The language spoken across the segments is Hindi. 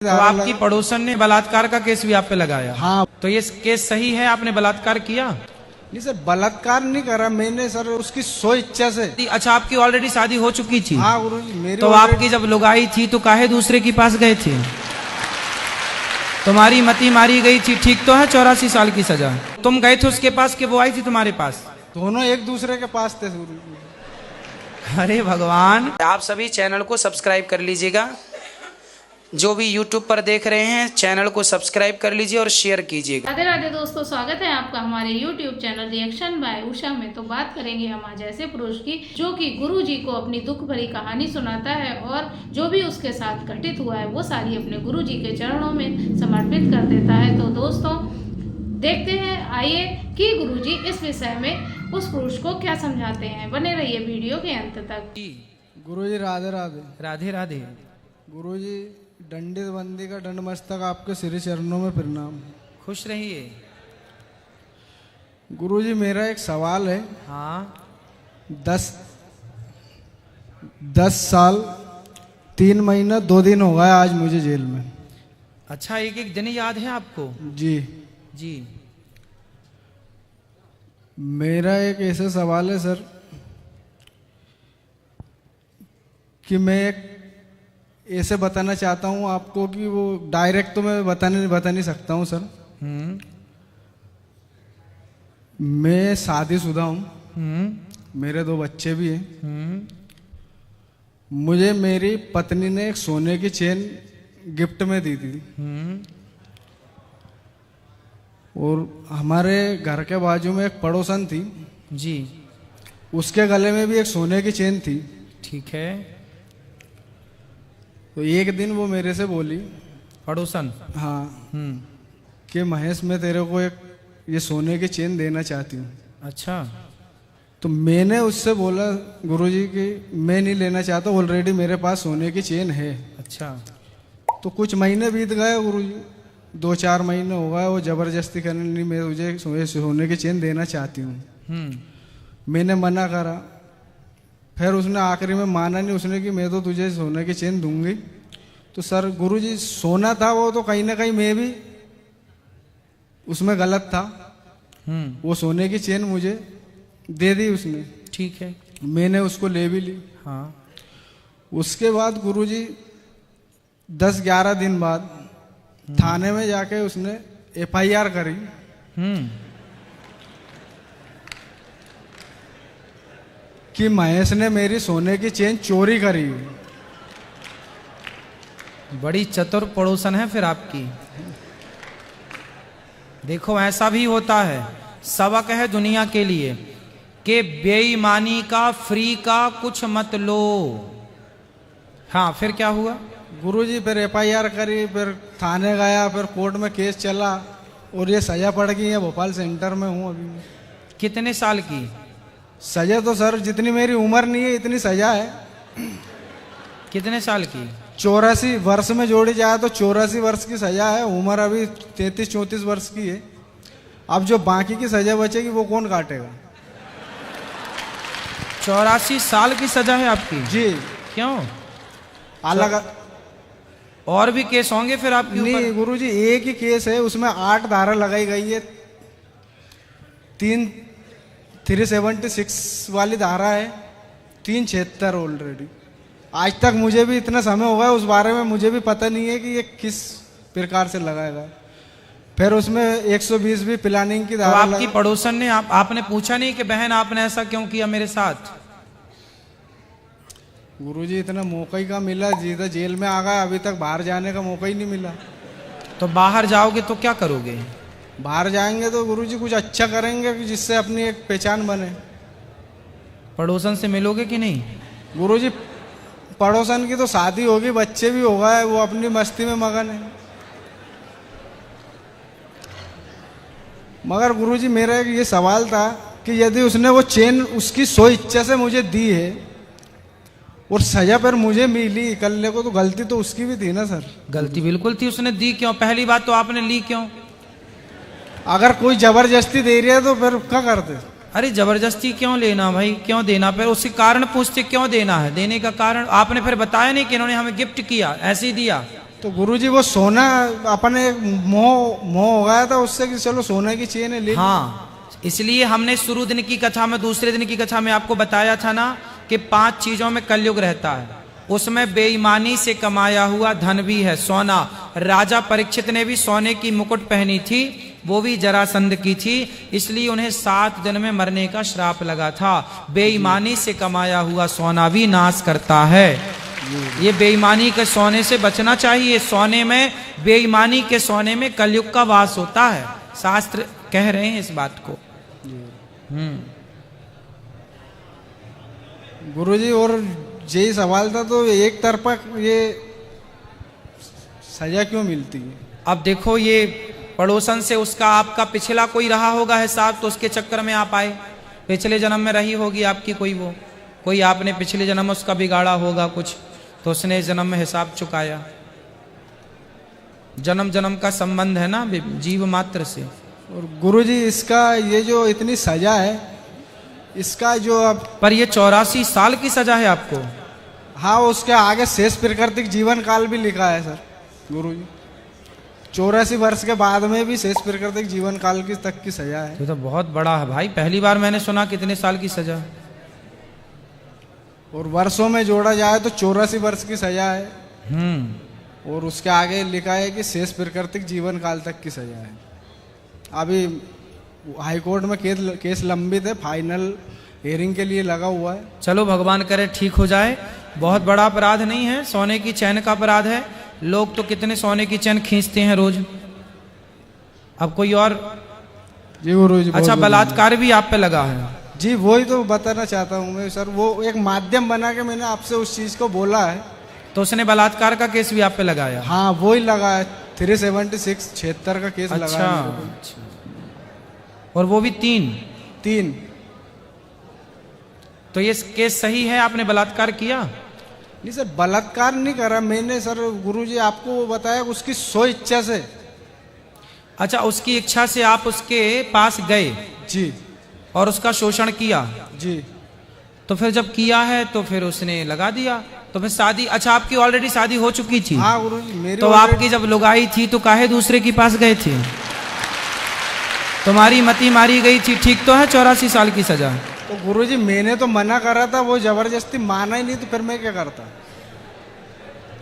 तो आपकी पड़ोसन ने बलात्कार का केस भी आप पे लगाया। हाँ। तो ये केस सही है, आपने बलात्कार किया? नहीं सर, बलात्कार नहीं करा मैंने सर, उसकी सो इच्छा से। अच्छा, आपकी ऑलरेडी शादी हो चुकी थी? हाँ गुरुजी, मेरी तो आपकी जब लुगाई थी तो काहे दूसरे के पास गए थे? तुम्हारी मती मारी गई थी, ठीक तो है? 84 साल की सजा। तुम गए थे उसके पास कि वो आई थी तुम्हारे पास? दोनों एक दूसरे के पास थे गुरुजी। अरे भगवान। आप सभी चैनल को सब्सक्राइब कर लीजिएगा, जो भी YouTube पर देख रहे हैं चैनल को सब्सक्राइब कर लीजिए और शेयर कीजिएगा। राधे राधे दोस्तों, स्वागत है आपका हमारे YouTube channel reaction by Usha में। तो बात करेंगे हम आज ऐसे पुरुष की जो कि गुरु जी को अपनी दुख भरी कहानी सुनाता है और जो भी उसके साथ घटित हुआ है वो सारी अपने गुरु जी के चरणों में समर्पित कर देता है। तो दोस्तों देखते हैं, आइए कि गुरु जी इस विषय में उस पुरुष को क्या समझाते हैं। बने रहिए वीडियो के अंत तक। गुरुजी राधे राधे। राधे राधे। गुरुजी दंडित बंदी का दंड मस्तक आपके श्री चरणों में प्रणाम। खुश रहिए। गुरुजी मेरा एक सवाल है। हाँ। 10 साल 3 महीना 2 दिन हो गया आज मुझे जेल में। अच्छा, एक एक दिन याद है आपको? जी जी। मेरा एक ऐसा सवाल है सर कि मैं एक ऐसे बताना चाहता हूँ आपको कि वो डायरेक्ट तो मैं बता नहीं सकता हूँ सर। मैं शादीशुदा हूँ, मेरे 2 बच्चे भी हैं। मुझे मेरी पत्नी ने एक सोने की चेन गिफ्ट में दी थी और हमारे घर के बाजू में एक पड़ोसन थी जी, उसके गले में भी एक सोने की चेन थी। ठीक है। तो एक दिन वो मेरे से बोली, पड़ोसन? हाँ, कि महेश मैं तेरे को एक ये सोने की चेन देना चाहती हूँ। अच्छा। तो मैंने उससे बोला गुरुजी कि मैं नहीं लेना चाहता, ऑलरेडी मेरे पास सोने की चेन है। अच्छा। तो कुछ महीने बीत गए गुरुजी, 2-4 महीने हो गए, वो जबरदस्ती करने नहीं, मैं तुझे सोने की चेन देना चाहती हूँ। मैंने मना करा, फिर उसने आखिरी में माना नहीं, उसने कि मैं तो तुझे सोने की चेन दूंगी। तो सर गुरुजी सोना था वो, तो कहीं ना कहीं मैं भी उसमें गलत था। वो सोने की चेन मुझे दे दी उसने। ठीक है। मैंने उसको ले भी ली। हाँ। उसके बाद गुरुजी 10-11 दिन बाद थाने में जाके उसने FIR करी। कि महेश ने मेरी सोने की चेन चोरी करी। बड़ी चतुर पड़ोसन है फिर आपकी। देखो ऐसा भी होता है, सबक है दुनिया के लिए कि बेईमानी का फ्री का कुछ मत लो। हाँ, फिर क्या हुआ? गुरुजी फिर FIR करी, फिर थाने गया, फिर कोर्ट में केस चला और ये सजा पड़ गई है। भोपाल सेंटर में हूँ अभी। कितने साल की सजा? तो सर जितनी मेरी उम्र नहीं है इतनी सजा है। कितने साल की? 84 वर्ष में जोड़ी जाए तो 84 वर्ष की सजा है। उम्र अभी 33-34 वर्ष की है। अब जो बाकी की सजा बचेगी वो कौन काटेगा? 84 साल की सजा है आपकी? जी। क्यों? अलग और भी केस होंगे फिर आपके ऊपर? नहीं गुरुजी, एक ही केस है, उसमें 8 धारा लगाई गई है। 376 वाली धारा है, 376 ऑलरेडी। आज तक मुझे भी इतना समय हो गया, उस बारे में मुझे भी पता नहीं है कि ये किस प्रकार से लगाएगा। फिर उसमें 120 भी प्लानिंग की धारा। तो आपकी पड़ोसन ने आपने पूछा नहीं कि बहन आपने ऐसा क्यों किया मेरे साथ? गुरुजी इतना मौका ही का मिला, जीता जेल में आ गया, अभी तक बाहर जाने का मौका ही नहीं मिला। तो बाहर जाओगे तो क्या करोगे? बाहर जाएंगे तो गुरुजी कुछ अच्छा करेंगे कि जिससे अपनी एक पहचान बने। पड़ोसन से मिलोगे कि नहीं? गुरुजी पड़ोसन की तो शादी होगी, बच्चे भी हो गए, वो अपनी मस्ती में मगन है। मगर गुरुजी मेरा एक ये सवाल था कि यदि उसने वो चेन उसकी सो इच्छा से मुझे दी है और सजा पर मुझे मिली इकल्ले को, तो गलती तो उसकी भी थी ना सर? गलती बिल्कुल थी। उसने दी क्यों? पहली बात तो आपने ली क्यों? अगर कोई जबरदस्ती दे रही है तो फिर क्या करते? अरे जबरदस्ती क्यों लेना भाई, क्यों देना? फिर उसके कारण पूछते क्यों देना है, देने का कारण आपने फिर बताया नहीं कि इन्होंने हमें गिफ्ट किया, ऐसे ही दिया? तो गुरुजी वो सोना अपने मोह मोह हो गया था उससे कि चलो सोने की चेन है ले ली। हाँ, इसलिए हमने शुरू दिन की कथा में, दूसरे दिन की कथा में आपको बताया था ना कि 5 चीजों में कलयुग रहता है। उसमें बेईमानी से कमाया हुआ धन भी है, सोना। राजा परीक्षित ने भी सोने की मुकुट पहनी थी, वो भी जरासंध की थी, इसलिए उन्हें 7 दिन में मरने का श्राप लगा था। बेईमानी से कमाया हुआ सोना भी नाश करता है। ये बेईमानी के सोने से बचना चाहिए। सोने में, बेईमानी के सोने में कलयुग का वास होता है, शास्त्र कह रहे हैं इस बात को। गुरुजी और यही सवाल था, तो एक तरफा ये सजा क्यों मिलती है? अब देखो, ये पड़ोसन से उसका आपका पिछला कोई रहा होगा हिसाब, तो उसके चक्कर में आप आए। पिछले जन्म में रही होगी आपकी कोई आपने पिछले जन्म में उसका बिगाड़ा होगा कुछ, तो उसने इस जन्म में हिसाब चुकाया। जन्म जन्म का संबंध है ना जीव मात्र से। और गुरुजी इसका ये जो इतनी सजा है, इसका जो अब पर ये 84 साल की सजा है आपको। हाँ, उसके आगे शेष प्राकृतिक जीवन काल भी लिखा है सर गुरुजी। 84 वर्ष के बाद में भी शेष प्राकृतिक जीवन काल की तक की सजा है। ये तो बहुत बड़ा है भाई, पहली बार मैंने सुना कितने साल की सजा। और वर्षों में जोड़ा जाए तो 84 वर्ष की सजा है। और उसके आगे लिखा है कि शेष प्राकृतिक जीवन काल तक की सजा है। अभी हाईकोर्ट में केस लंबित है, फाइनल हियरिंग के लिए लगा हुआ है। चलो भगवान करे ठीक हो जाए। बहुत बड़ा अपराध नहीं है, सोने की चैन का अपराध है। लोग तो कितने सोने की चैन खींचते हैं रोज। अब कोई और जी गुरुजी। अच्छा, बलात्कार भी आप पे लगा है। जी वही तो बताना चाहता हूँ मैं सर, वो एक माध्यम बना के मैंने आपसे उस चीज को बोला है। तो उसने बलात्कार का केस भी आप पे लगाया? हाँ, वो ही लगा है, 376 76 का केस लगा है। अच्छा। और वो भी 3। तो ये केस सही है, आपने बलात्कार किया? नहीं सर, बलात्कार नहीं करा मैंने सर। गुरुजी आपको वो बताया उसकी सो इच्छा से। अच्छा, उसकी इच्छा से आप उसके पास गए जी, और उसका शोषण किया जी। तो फिर जब किया है तो फिर उसने लगा दिया, तो फिर शादी। अच्छा, आपकी ऑलरेडी शादी हो चुकी थी? हाँ गुरुजी, मेरी। तो आपकी जब लुगाई थी तो काहे दूसरे के पास गए थे? तुम्हारी मती मारी गई थी, ठीक तो है 84 साल की सजा। तो गुरुजी मैंने तो मना करा था, वो जबरदस्ती माना ही नहीं, तो फिर मैं क्या करता?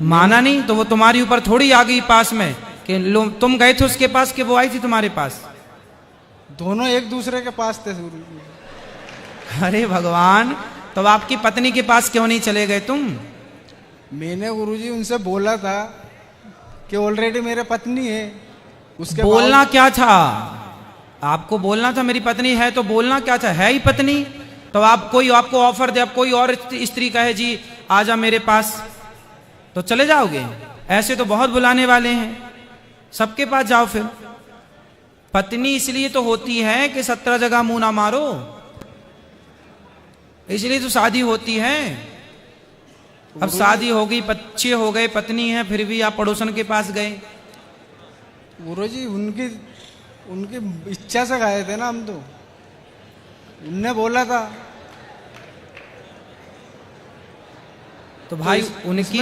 माना नहीं तो वो तुम्हारी ऊपर थोड़ी आ गई पास में कि तुम गए थे उसके पास कि वो आई थी तुम्हारे पास? दोनों एक दूसरे के पास थे गुरुजी। अरे भगवान, तो आपकी पत्नी के पास क्यों नहीं चले गए तुम? मैंने गुरुजी उनसे बोला था कि ऑलरेडी मेरे पत्नी है। उसके बोलना क्या था आपको? बोलना था मेरी पत्नी है, तो बोलना क्या था? है ही पत्नी। तो आप कोई आपको ऑफर दे, अब कोई और स्त्री कहे जी आजा मेरे पास, तो चले जाओगे? ऐसे तो बहुत बुलाने वाले हैं, सबके पास जाओ। फिर पत्नी इसलिए तो होती है कि 17 जगह मुंह ना मारो, इसलिए तो शादी होती है। अब शादी हो गई, बच्चे हो गए, पत्नी है, फिर भी आप पड़ोसन के पास गए। गुरुजी उनकी इच्छा से गए थे ना हम तो, उनने बोला था। तो भाई तो उनकी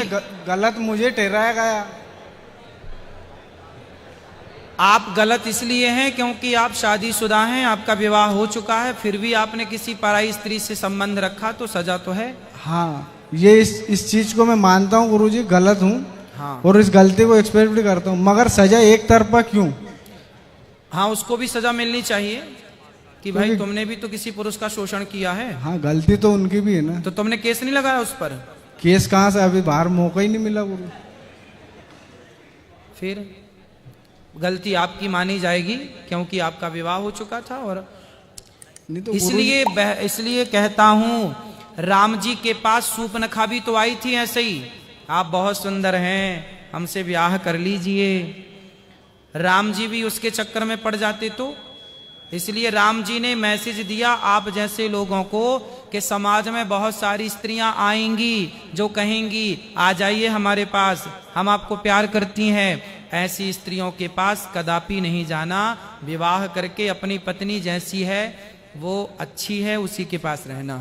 गलत मुझे ठहराया गया। आप गलत इसलिए हैं क्योंकि आप शादीशुदा हैं, आपका विवाह हो चुका है, फिर भी आपने किसी पराई स्त्री से संबंध रखा, तो सजा तो है। हाँ, ये इस चीज को मैं मानता हूँ गुरुजी, गलत हूँ। हाँ। और इस गलती को एक्सपेक्ट भी करता हूँ, मगर सजा एक तरफा क्यों? हाँ, उसको भी सजा मिलनी चाहिए कि भाई तुमने भी तो किसी पुरुष का शोषण किया है। हाँ, गलती तो उनकी भी है ना। तो तुमने केस नहीं लगाया उस पर? केस कहाँ से, अभी बाहर मौका ही नहीं मिला गुरु। फिर गलती आपकी मानी जाएगी क्योंकि आपका विवाह हो चुका था। और नहीं तो इसलिए कहता हूं, राम जी के पास सूर्पनखा भी तो आई थी ऐसे ही, आप बहुत सुंदर हैं, हमसे ब्याह कर लीजिए। राम जी भी उसके चक्कर में पड़ जाते तो। इसलिए राम जी ने मैसेज दिया आप जैसे लोगों को कि समाज में बहुत सारी स्त्रियां आएंगी जो कहेंगी आ जाइए हमारे पास, हम आपको प्यार करती हैं। ऐसी स्त्रियों के पास कदापि नहीं जाना। विवाह करके अपनी पत्नी जैसी है वो अच्छी है, उसी के पास रहना।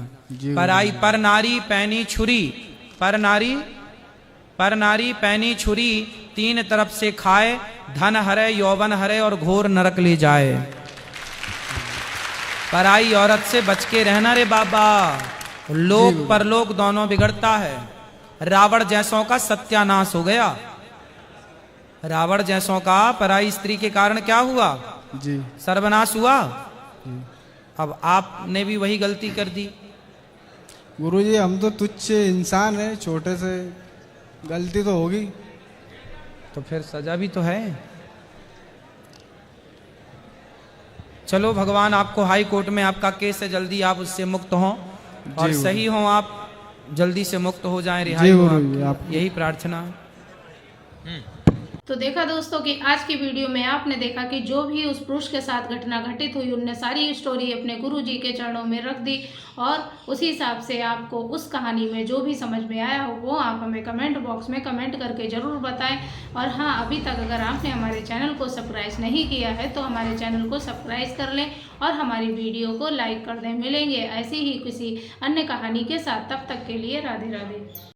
पराई पर नारी पैनी छुरी, पर नारी पर नारी पैनी छुरी, तीन तरफ से खाए, धन हरे यौवन हरे और घोर नरक ले जाए। पराई औरत से बच के रहना रे बाबा, लोक परलोक दोनों बिगड़ता है। रावण जैसों का सत्यानाश हो गया। रावण जैसों का पराई स्त्री के कारण क्या हुआ? जी सर्वनाश हुआ। अब आपने भी वही गलती कर दी। गुरुजी हम तो तुच्छ इंसान है, छोटे से गलती तो होगी। तो फिर सजा भी तो है। चलो भगवान आपको हाई कोर्ट में आपका केस है, जल्दी आप उससे मुक्त हों और जी सही हों, आप जल्दी से मुक्त हो जाएं, रिहाई जी हो गुरुजी, आपकी। यही प्रार्थना है। तो देखा दोस्तों कि आज की वीडियो में आपने देखा कि जो भी उस पुरुष के साथ घटना घटित हुई, उनने सारी स्टोरी अपने गुरुजी के चरणों में रख दी और उसी हिसाब से आपको उस कहानी में जो भी समझ में आया हो वो आप हमें कमेंट बॉक्स में कमेंट करके ज़रूर बताएं। और हाँ, अभी तक अगर आपने हमारे चैनल को सब्सक्राइब नहीं किया है तो हमारे चैनल को सब्सक्राइब कर लें और हमारी वीडियो को लाइक कर दें। मिलेंगे ऐसी ही किसी अन्य कहानी के साथ, तब तक के लिए राधे राधे।